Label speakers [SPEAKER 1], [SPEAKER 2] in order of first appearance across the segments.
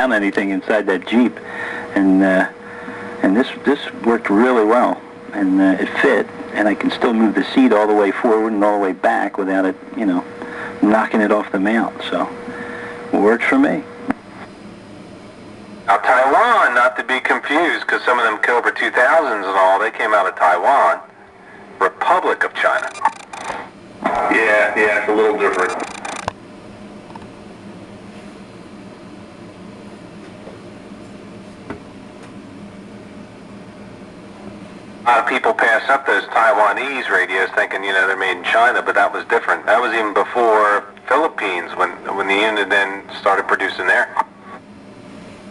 [SPEAKER 1] down anything inside that Jeep, and this worked really well, and it fit, and I can still move the seat all the way forward and all the way back without it, you know, knocking it off the mount. So it works for me.
[SPEAKER 2] Now Taiwan, not to be confused, because some of them Cobra 2000s and all, they came out of Taiwan, Republic of China.
[SPEAKER 3] Yeah, it's a little different.
[SPEAKER 2] A lot of people pass up those Taiwanese radios thinking, you know, they're made in China, but that was different. That was even before Philippines, when the unit then started producing there.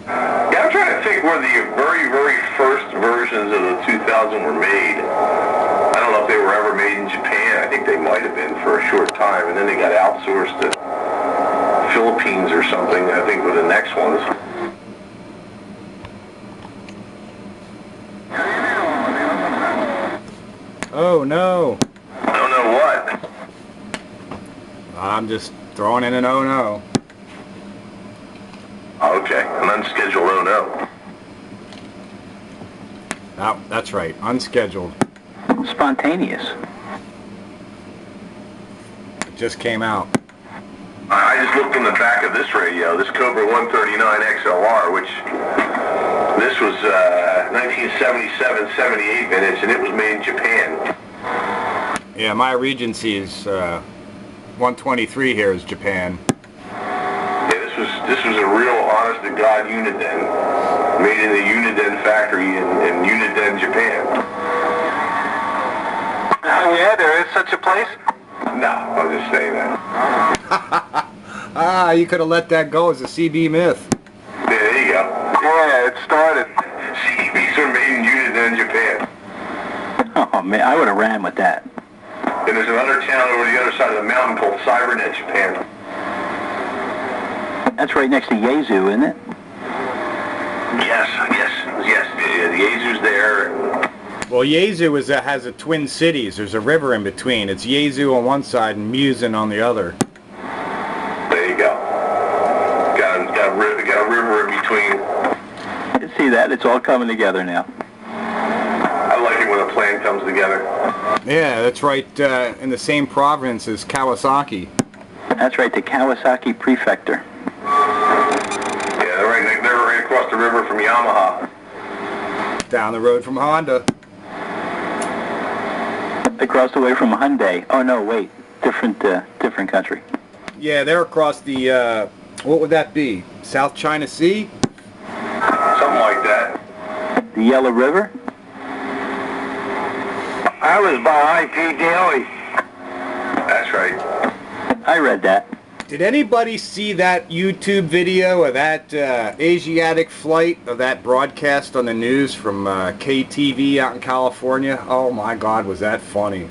[SPEAKER 3] Yeah, I'm trying to think where the very, very first versions of the 2000 were made. I don't know if they were ever made in Japan. I think they might have been for a short time, and then they got outsourced to Philippines or something, I think, were the next ones.
[SPEAKER 4] Oh no.
[SPEAKER 3] Oh no, what?
[SPEAKER 4] I'm just throwing in an oh no.
[SPEAKER 3] Oh, okay, an unscheduled oh no.
[SPEAKER 4] Oh, that's right, unscheduled.
[SPEAKER 1] Spontaneous.
[SPEAKER 4] It just came out.
[SPEAKER 3] I just looked in the back of this radio, this Cobra 139 XLR, which this was 1977, 78 vintage, and it was made in Japan.
[SPEAKER 4] Yeah, my Regency is 123 here is Japan.
[SPEAKER 3] Yeah, this was a real honest-to-God Uniden, made in the Uniden factory in Uniden, Japan.
[SPEAKER 2] Oh yeah, there is such a place?
[SPEAKER 3] No, I'll just say that.
[SPEAKER 4] Ah, you could have let that go as a CB myth.
[SPEAKER 3] Yeah, there you go.
[SPEAKER 2] Yeah, it started.
[SPEAKER 3] CBs are made in Uniden, Japan.
[SPEAKER 1] Oh man, I would have ran with that.
[SPEAKER 3] And there's another town over the other side of the mountain called Cybernet, Japan.
[SPEAKER 1] That's right next to Yezu, isn't it?
[SPEAKER 3] Yes. The Yezu's there.
[SPEAKER 4] Well, Yezu has a twin cities. There's a river in between. It's Yezu on one side and Musen on the other.
[SPEAKER 3] There you go. Got a river in between.
[SPEAKER 1] You see that? It's all coming together now.
[SPEAKER 3] I like it when a plan comes together.
[SPEAKER 4] Yeah, that's right, in the same province as Kawasaki.
[SPEAKER 1] That's right, the Kawasaki Prefecture.
[SPEAKER 3] Yeah, they're right across the river from Yamaha.
[SPEAKER 4] Down the road from Honda.
[SPEAKER 1] Across the way from Hyundai. Oh no, wait, different country.
[SPEAKER 4] Yeah, they're across the, what would that be? South China Sea?
[SPEAKER 3] Something like that.
[SPEAKER 1] The Yellow River?
[SPEAKER 3] I was by IP Daily. That's right.
[SPEAKER 1] I read that.
[SPEAKER 4] Did anybody see that YouTube video of that Asiatic flight, of that broadcast on the news from KTV out in California? Oh my God, was that funny.
[SPEAKER 3] Is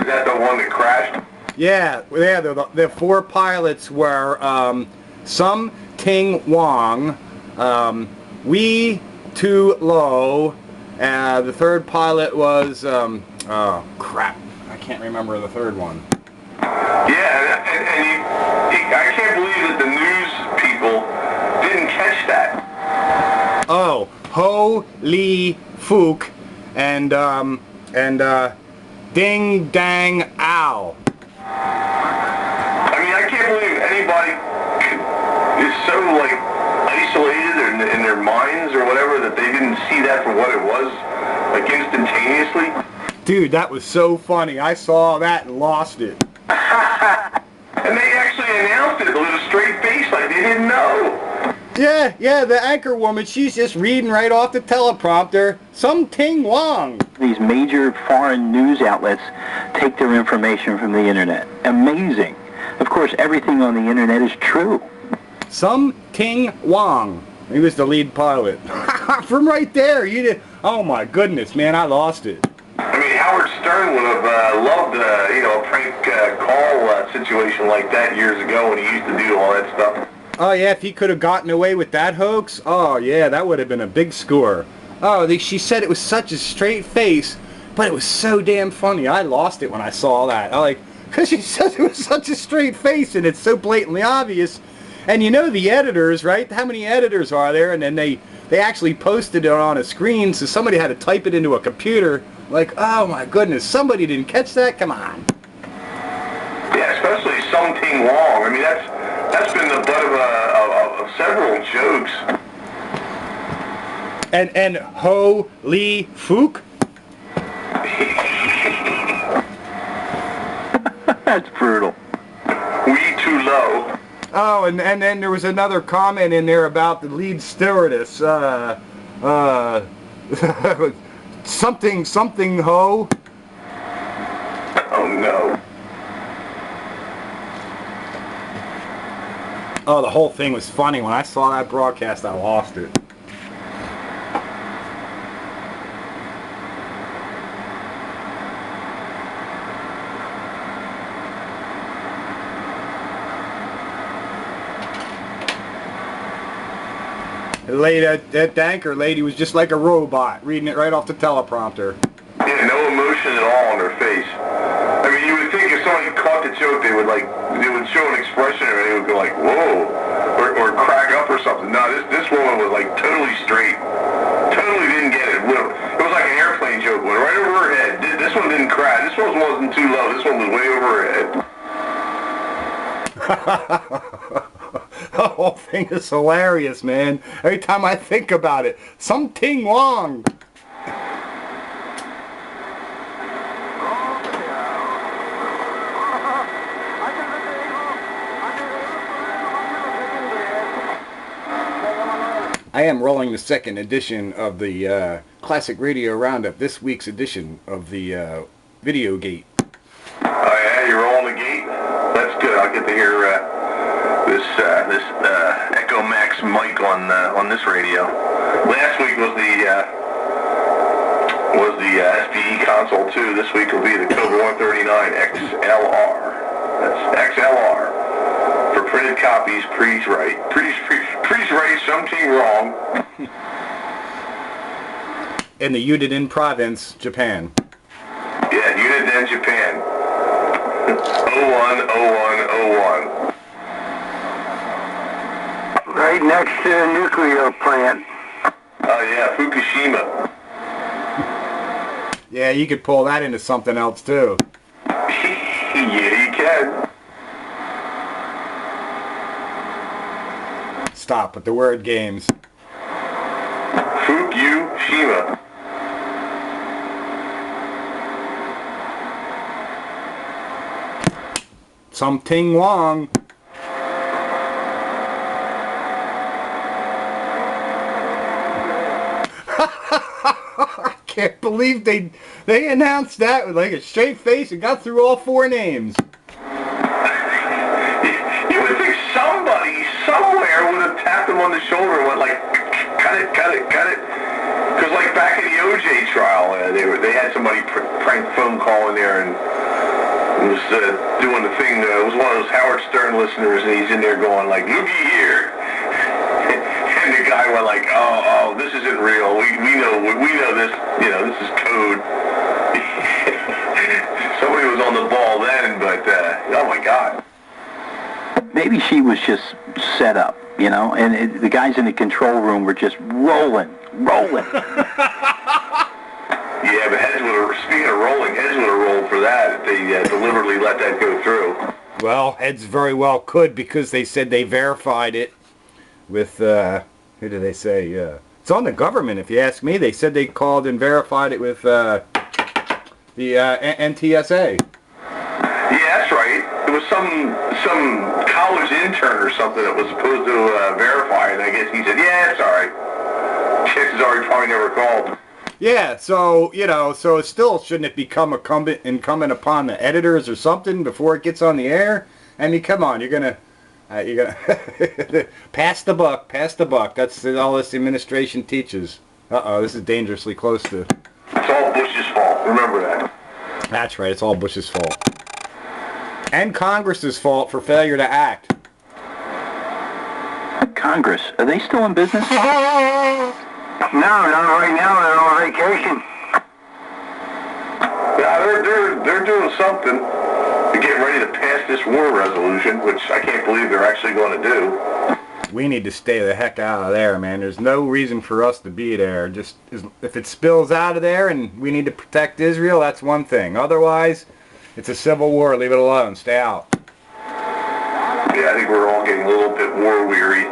[SPEAKER 3] that the one that crashed?
[SPEAKER 4] Yeah, the four pilots were Sum Ting Wong, Wee Tu Lo, the third pilot was, oh crap, I can't remember the third one.
[SPEAKER 3] Yeah, and I can't believe that the news people didn't catch that.
[SPEAKER 4] Oh, Ho Lee Fook and Ding Dang Ow.
[SPEAKER 3] I mean, I can't believe anybody is so, like, isolated in their minds or whatever that they didn't see that for what it was, like, instantaneously.
[SPEAKER 4] Dude, that was so funny. I saw that and lost it.
[SPEAKER 3] And they actually announced it with a straight face like they didn't know.
[SPEAKER 4] Yeah, the anchor woman, she's just reading right off the teleprompter. Some Ting Wong.
[SPEAKER 1] These major foreign news outlets take their information from the internet. Amazing. Of course, everything on the internet is true.
[SPEAKER 4] Some Ting Wong. He was the lead pilot. From right there, you did. Oh my goodness, man, I lost it.
[SPEAKER 3] I mean, Howard Stern would have loved, a prank call situation like that years ago when he used to do all that stuff.
[SPEAKER 4] Oh yeah, if he could have gotten away with that hoax, oh yeah, that would have been a big score. Oh, she said it was such a straight face, but it was so damn funny. I lost it when I saw that. Because she said it was such a straight face and it's so blatantly obvious. And you know the editors, right? How many editors are there? And then they actually posted it on a screen, so somebody had to type it into a computer. Like, oh my goodness, somebody didn't catch that? Come on.
[SPEAKER 3] Yeah, especially Something Wrong. I mean, that's been the butt of several jokes.
[SPEAKER 4] And Ho Lee Fook?
[SPEAKER 1] That's brutal.
[SPEAKER 3] We too low.
[SPEAKER 4] Oh, and then there was another comment in there about the lead stewardess. something ho.
[SPEAKER 3] Oh no.
[SPEAKER 4] Oh, the whole thing was funny. When I saw that broadcast, I lost it. That anchor lady was just like a robot, reading it right off the teleprompter.
[SPEAKER 3] Yeah, no emotion at all on her face. I mean, you would think if somebody caught the joke, they would show an expression, or they would go like, whoa, or crack up or something. No, this woman was like totally straight. Totally didn't get it. It was like an airplane joke, went right over her head. This one didn't crack. This one wasn't too low. This one was way over her head.
[SPEAKER 4] The whole thing is hilarious, man. Every time I think about it, something wrong. I am rolling the second edition of the Classic Radio Roundup, this week's edition of the Video Gate.
[SPEAKER 3] Oh yeah, you're rolling the gate? That's good. I'll get to hear this Echo Max mic on this radio. Last week was the SPE console too. This week will be the Cobra 139 XLR. That's XLR. For printed copies, please write. Please write something wrong.
[SPEAKER 4] In the Yudin province, Japan.
[SPEAKER 3] Yeah, Yudin, Japan. 010101.
[SPEAKER 5] Right next to the nuclear plant.
[SPEAKER 3] Oh yeah, Fukushima.
[SPEAKER 4] Yeah, you could pull that into something else too.
[SPEAKER 3] Yeah, you can.
[SPEAKER 4] Stop with the word games.
[SPEAKER 3] Fukushima.
[SPEAKER 4] Something wrong. I can't believe they announced that with like a straight face and got through all four names.
[SPEAKER 3] You would think somebody somewhere would have tapped him on the shoulder and went like, cut it. Because like back in the OJ trial, they had somebody prank phone call in there and was doing the thing. It was one of those Howard Stern listeners, and he's in there going like, looky here. And the guy went like, oh, this isn't real. We know this. You know, this is code. Somebody was on the ball then, but oh my God.
[SPEAKER 1] Maybe she was just set up, you know, and the guys in the control room were just rolling.
[SPEAKER 3] Yeah, but speaking of rolling, heads would have rolled for that if they deliberately let that go through.
[SPEAKER 4] Well, heads very well could, because they said they verified it with, who did they say? It's on the government, if you ask me. They said they called and verified it with the NTSA.
[SPEAKER 3] Yeah, that's right. It was some college intern or something that was supposed to verify it. I guess he said, yeah, it's all right. Chances are he probably never called.
[SPEAKER 4] Yeah, so, you know, so still shouldn't it become incumbent upon the editors or something before it gets on the air? I mean, come on, you're gonna pass the buck. That's all this administration teaches. Uh-oh, this is dangerously close to...
[SPEAKER 3] It's all Bush's fault. Remember that.
[SPEAKER 4] That's right, it's all Bush's fault. And Congress's fault for failure to act.
[SPEAKER 1] Congress, are they still in business?
[SPEAKER 5] No, not right now. They're on vacation.
[SPEAKER 3] Yeah, they're doing something. They're getting ready to pass this war resolution, which I can't believe they're actually going to do.
[SPEAKER 4] we need to stay the heck out of there, man. There's no reason for us to be there. Just if it spills out of there and we need to protect Israel, that's one thing. Otherwise, it's a civil war. Leave it alone. Stay out.
[SPEAKER 3] Yeah, I think we're all getting a little bit war weary.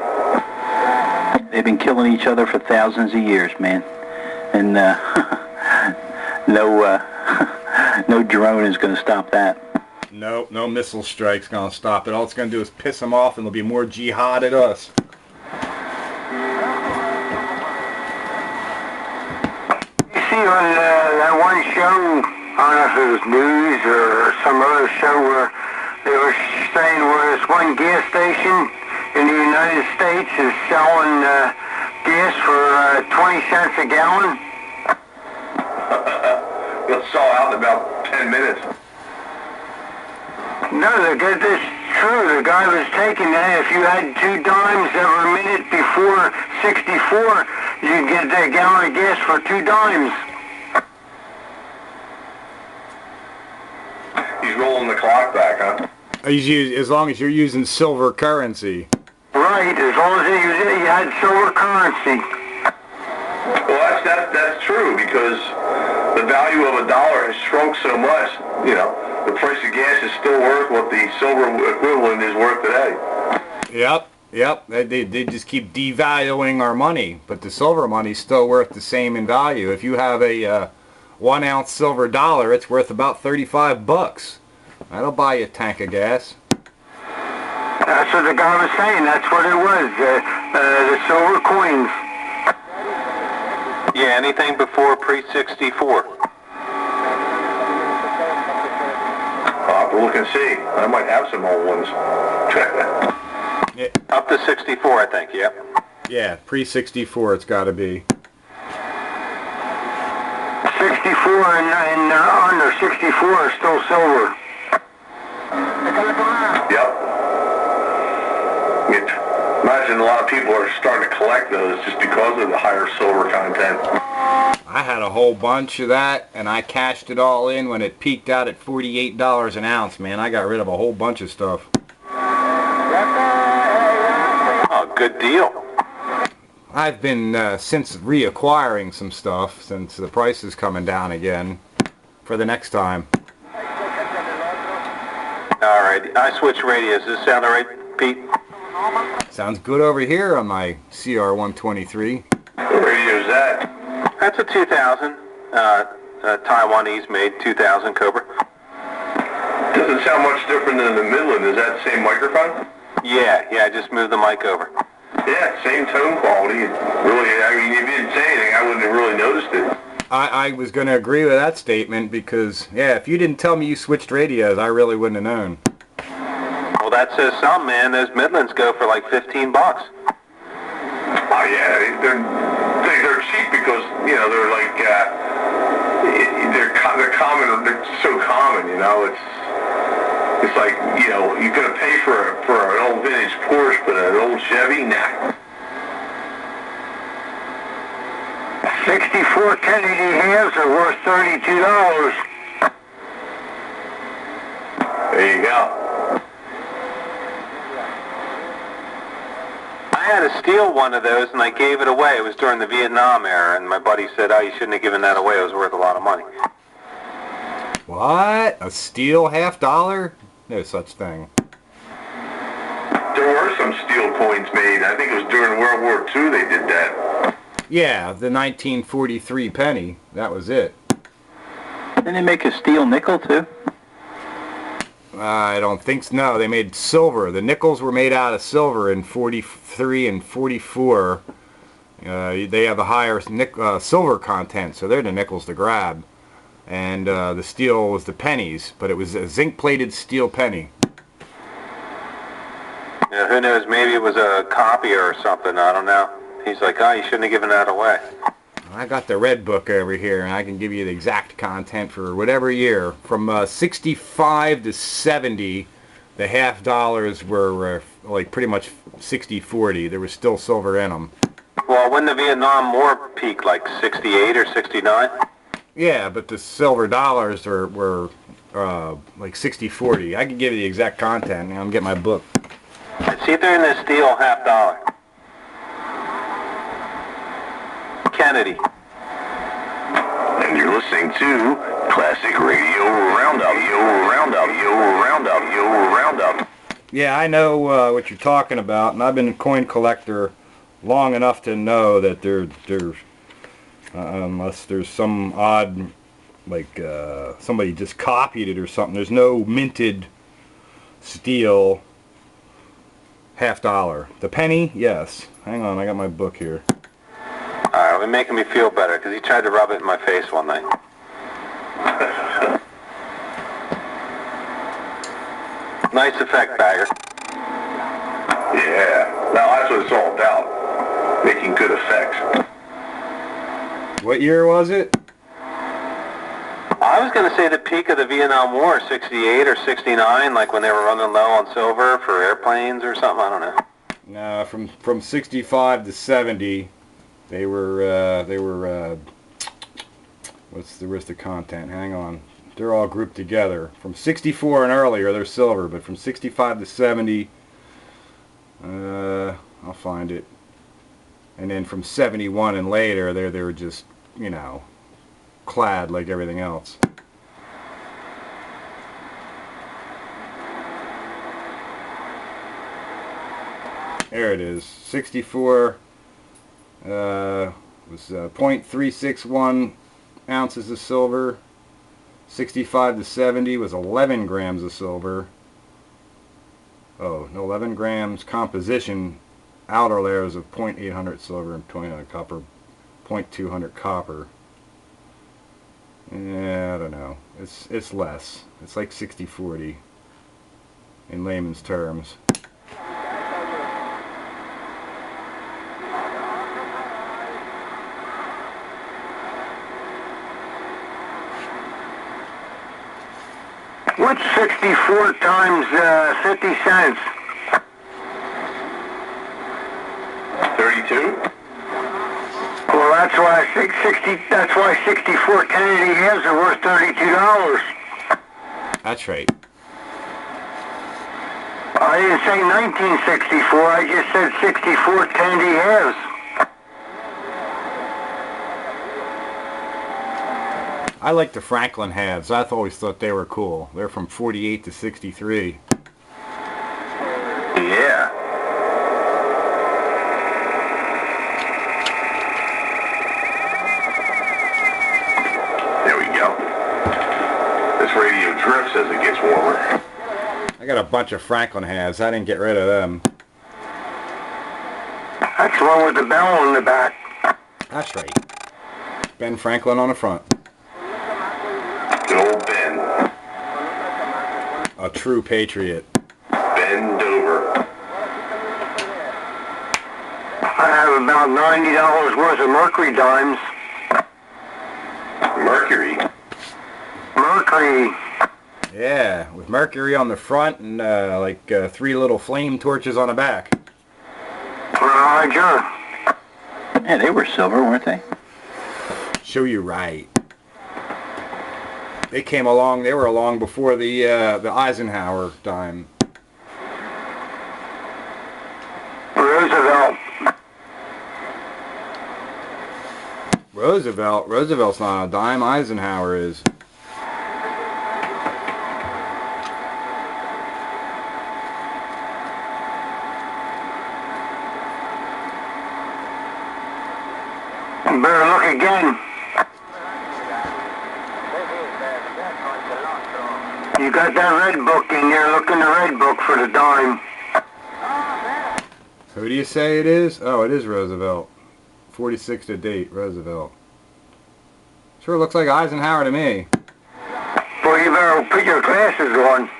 [SPEAKER 1] They've been killing each other for thousands of years, man. And no drone is going to stop that.
[SPEAKER 4] No, no missile strike's going to stop it. All it's going to do is piss them off, and there'll be more jihad at us.
[SPEAKER 5] You see on that one show, I don't know if it was news or some other show, where they were saying where this one gas station in the United States is selling gas for 20 cents a gallon.
[SPEAKER 3] It'll sell out in about 10 minutes.
[SPEAKER 5] No, this true. The guy was taking that. If you had 2 dimes every minute before 64, you'd get a gallon of gas for 2 dimes.
[SPEAKER 3] He's rolling the clock back, huh?
[SPEAKER 4] As long as you're using silver currency.
[SPEAKER 5] Right, as long as you had silver currency.
[SPEAKER 3] Well, that's true, because the value of a dollar has shrunk so much. You know, the price of gas is still worth what the silver equivalent is worth today.
[SPEAKER 4] Yep. They just keep devaluing our money, but the silver money's still worth the same in value. If you have a 1 ounce silver dollar, it's worth about 35 bucks. That'll buy you a tank of gas.
[SPEAKER 5] That's what the guy was saying. That's what it was. The silver coins.
[SPEAKER 2] Yeah, anything before pre-64.
[SPEAKER 3] I'll have to look and see. I might have some old ones.
[SPEAKER 4] Yeah.
[SPEAKER 2] Up to 64, I think, yep.
[SPEAKER 4] Yeah, pre-64 it's got to be.
[SPEAKER 5] 64 and under 64 is still silver.
[SPEAKER 3] Yep. Imagine a lot of people are starting to collect those just because of the higher silver content.
[SPEAKER 4] I had a whole bunch of that, and I cashed it all in when it peaked out at $48 an ounce, man. I got rid of a whole bunch of stuff.
[SPEAKER 2] Oh, good deal.
[SPEAKER 4] I've been since reacquiring some stuff since the price is coming down again for the next time.
[SPEAKER 2] All right, I switched radios. Does this sound all right, Pete?
[SPEAKER 4] Sounds good over here on my CR123.
[SPEAKER 3] What radio is that?
[SPEAKER 2] That's a 2000, Taiwanese made 2000 Cobra.
[SPEAKER 3] Doesn't sound much different than the Midland. Is that the same microphone?
[SPEAKER 2] Yeah, I just moved the mic over.
[SPEAKER 3] Yeah, same tone quality. Really, I mean, if you didn't say anything, I wouldn't have really noticed it.
[SPEAKER 4] I was going to agree with that statement because, yeah, if you didn't tell me you switched radios, I really wouldn't have known.
[SPEAKER 2] Well, that says something, man. Those Midlands go for like 15 bucks.
[SPEAKER 3] Oh, yeah, they're cheap because, you know, they're like, they're common, they're so common, you know, it's like, you know, you're going to pay for an old vintage Porsche, but an old Chevy, nah.
[SPEAKER 5] 64 Kennedy halves are worth $32.
[SPEAKER 3] There you go.
[SPEAKER 2] I had to steal one of those, and I gave it away. It was during the Vietnam era, and my buddy said, oh, you shouldn't have given that away. It was worth a lot of money.
[SPEAKER 4] What? A steel $half? No such thing.
[SPEAKER 3] There were some steel coins made. I think it was during World War II they did that.
[SPEAKER 4] Yeah, the 1943 penny. That was it.
[SPEAKER 1] Didn't they make a steel nickel too?
[SPEAKER 4] I don't think so. No, they made silver. The nickels were made out of silver in 43 and 44. They have a higher silver content, so they're the nickels to grab. And the steel was the pennies, but it was a zinc-plated steel penny.
[SPEAKER 2] Yeah, who knows? Maybe it was a copier or something. I don't know. He's like, oh, you shouldn't have given that away.
[SPEAKER 4] I got the red book over here, and I can give you the exact content for whatever year. From 65 to 70, the $half were like pretty much 60-40. There was still silver in them.
[SPEAKER 2] Well, when the Vietnam War peaked, like 68 or 69?
[SPEAKER 4] Yeah, but the silver dollars were like 60-40. I can give you the exact content. I'm getting my book.
[SPEAKER 2] It's either in the steel $half. Kennedy.
[SPEAKER 3] And you're listening to Classic Radio Roundup. Roundup.
[SPEAKER 4] Yeah, I know what you're talking about, and I've been a coin collector long enough to know that unless there's some odd, like somebody just copied it or something, there's no minted steel $50. The penny, yes. Hang on, I got my book here.
[SPEAKER 2] Alright, we're making me feel better because he tried to rub it in my face one night. Nice effect, Bagger.
[SPEAKER 3] Yeah, now that's what it's all about. Making good effects.
[SPEAKER 4] What year was it?
[SPEAKER 2] I was going to say the peak of the Vietnam War, 68 or 69, like when they were running low on silver for airplanes or something, I don't know.
[SPEAKER 4] No, from 65 to 70, they were what's the rest of content? Hang on. They're all grouped together. From 64 and earlier, they're silver, but from 65 to 70, I'll find it. And then from 71 and later, they were just, you know, clad like everything else. There it is. 64 was 0.361 ounces of silver. 65 to 70 was 11 grams of silver. Oh, no, 11 grams composition. Outer layers of 0.800 silver and 0.200 copper. 0.200 copper. Yeah, I don't know. It's less. It's like 60-40 in layman's terms.
[SPEAKER 5] What's 64 times 50 cents?
[SPEAKER 3] 32?
[SPEAKER 5] Well, that's why 64 Kennedy halves are worth $32.
[SPEAKER 4] That's right.
[SPEAKER 5] I didn't say 1964, I just said 64 Kennedy halves.
[SPEAKER 4] I like the Franklin halves. I've always thought they were cool. They're from 48 to 63.
[SPEAKER 3] Yeah. There we go. This radio drifts as it gets warmer.
[SPEAKER 4] I got a bunch of Franklin halves. I didn't get rid of them.
[SPEAKER 5] That's the one with the bell in the back.
[SPEAKER 4] That's right. Ben Franklin on the front.
[SPEAKER 3] Good old Ben.
[SPEAKER 4] A true patriot.
[SPEAKER 3] Bend over.
[SPEAKER 5] I have about $90 worth of Mercury dimes.
[SPEAKER 3] Mercury.
[SPEAKER 5] Mercury.
[SPEAKER 4] Yeah, with Mercury on the front and like 3 little flame torches on the back.
[SPEAKER 5] Roger.
[SPEAKER 1] Yeah, they were silver, weren't they?
[SPEAKER 4] Show you right. They came along. They were along before the Eisenhower dime.
[SPEAKER 5] Roosevelt.
[SPEAKER 4] Roosevelt's not a dime. Eisenhower is.
[SPEAKER 5] Better look again. You got that red book in there. Look in the red book for the dime.
[SPEAKER 4] Who do you say it is? Oh, it is Roosevelt. 46 to date, Roosevelt. Sure looks like Eisenhower to me.
[SPEAKER 5] Well, you better put your glasses on.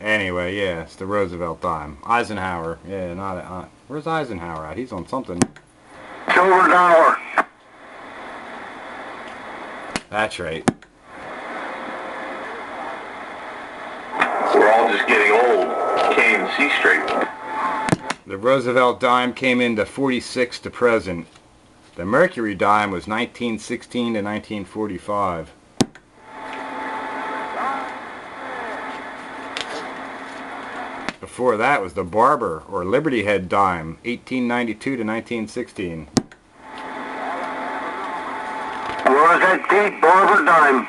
[SPEAKER 4] Anyway, yeah, it's the Roosevelt dime. Eisenhower, yeah, not where's Eisenhower at? He's on something.
[SPEAKER 5] Silver dollar.
[SPEAKER 4] That's right.
[SPEAKER 3] We're all just getting old. Can't even see straight.
[SPEAKER 4] The Roosevelt dime came into 46 to present. The Mercury dime was 1916 to 1945. Before that was the Barber or Liberty Head dime, 1892 to 1916.
[SPEAKER 5] 75 Pete Barber dime.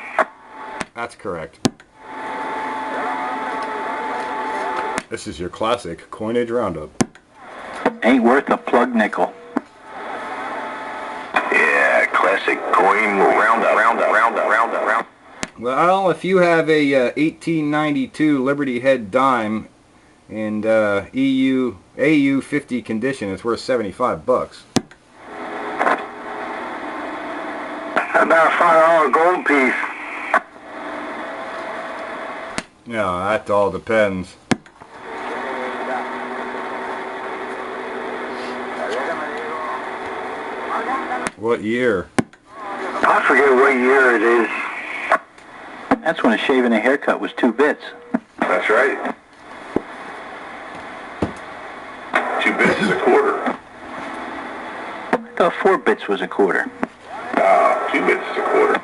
[SPEAKER 4] That's correct. This is your classic coinage roundup.
[SPEAKER 1] Ain't worth a plug nickel.
[SPEAKER 3] Yeah, classic coin roundup.
[SPEAKER 4] Well, if you have a 1892 Liberty Head dime in AU 50 condition, it's worth 75 bucks.
[SPEAKER 5] About a $5 gold piece.
[SPEAKER 4] Yeah, that all depends. What year?
[SPEAKER 5] I forget what year it is.
[SPEAKER 1] That's when a shave and a haircut was 2 bits.
[SPEAKER 3] That's right. 2 bits is a quarter.
[SPEAKER 1] I thought 4 bits was a quarter.
[SPEAKER 3] 2 bits is a quarter.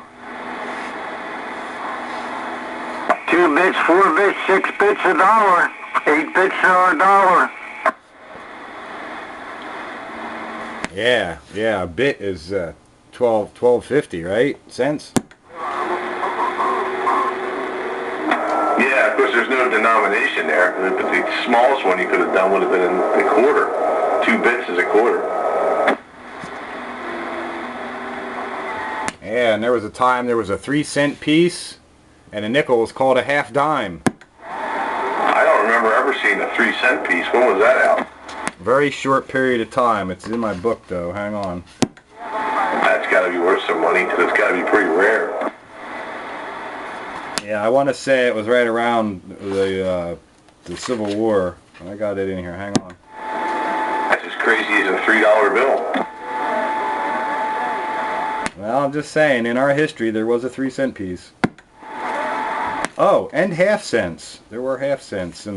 [SPEAKER 5] 2 bits, 4 bits, 6 bits a dollar. 8 bits are a dollar.
[SPEAKER 4] Yeah, a bit is 12.50, right? Cents?
[SPEAKER 3] Yeah, of course there's no denomination there. But the smallest one you could have done would have been in a quarter. 2 bits is a quarter.
[SPEAKER 4] Yeah, and there was a time there was a 3-cent piece, and a nickel was called a half dime.
[SPEAKER 3] I don't remember ever seeing a 3-cent piece. When was that out?
[SPEAKER 4] Very short period of time. It's in my book, though. Hang on.
[SPEAKER 3] That's got to be worth some money, because it's got to be pretty rare.
[SPEAKER 4] Yeah, I want to say it was right around the Civil War. I got it in here. Hang on.
[SPEAKER 3] That's as crazy as a $3 bill.
[SPEAKER 4] Well, I'm just saying, in our history, there was a 3-cent piece. Oh, and half cents. There were half cents.